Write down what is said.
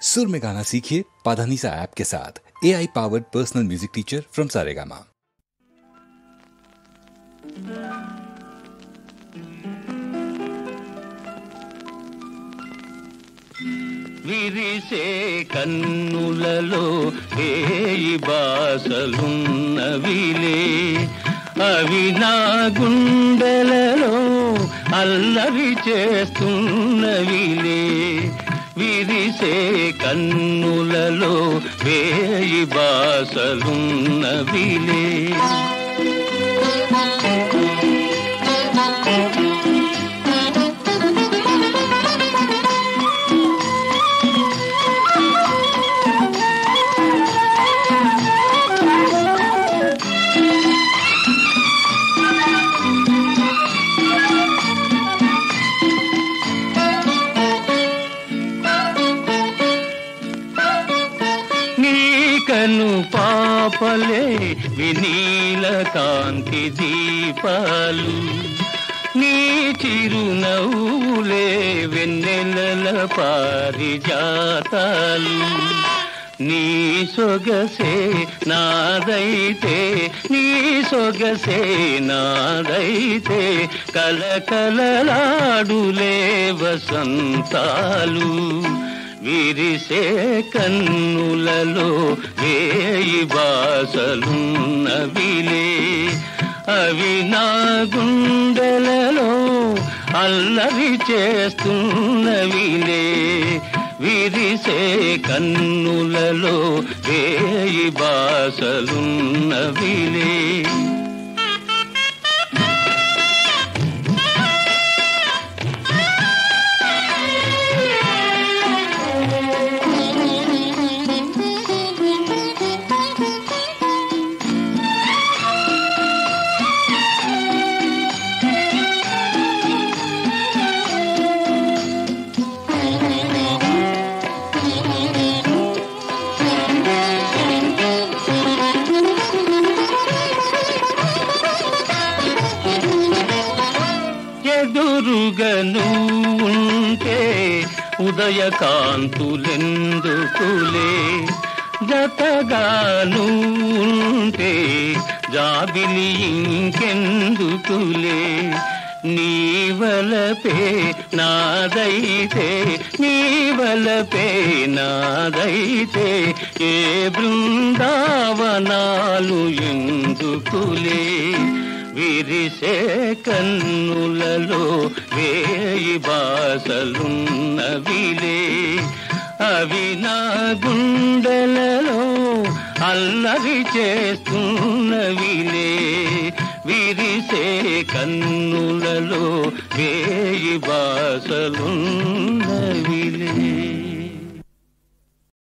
सुर में गाना सीखिए पाधानीसा ऐप के साथ। AI powered personal music teacher from Saregama. విరిసే కన్నులలో వేయి బాసలున్నవిలే, అవి నా గుండెలలో అల్లరి చేస్తున్నవిలే. విరిసే కన్నులలో వేయి బాసలున్నవిలే. కను పాపలే వినీల కాంతి దీపాలు, నీ చిరునవ్వులే వెన్నెలల పారిజాతాలు. నీ సొగసే నాదైతే, నీ సొగసే నాదైతే, కలకలలాడులే వసంతాలు. విరిసే కన్నులలో వేయి బాసలున్నవిలే, అవి నా గుండెలలో అల్లరి చేస్తున్నవిలే. విరిసే కన్నులలో వేయి బాసలున్నవిలే. ఎదురుగను ఉంటే ఉదయకాంతులెందుకులే, జతగాను ఉంటే జాబిలి ఇంకెందుకులే. నీవలపే నాదైతే, నీవలపే నాదైతే, ఏ బృందావనాలు ఎందుకులే. విరిసే కన్నులలో వేయి బాసలున్నవిలే, అవి నా గుండెలలో అల్లరి చేస్తున్నవిలే. విరిసే కన్నులలో వేయి బాసలున్నవిలే.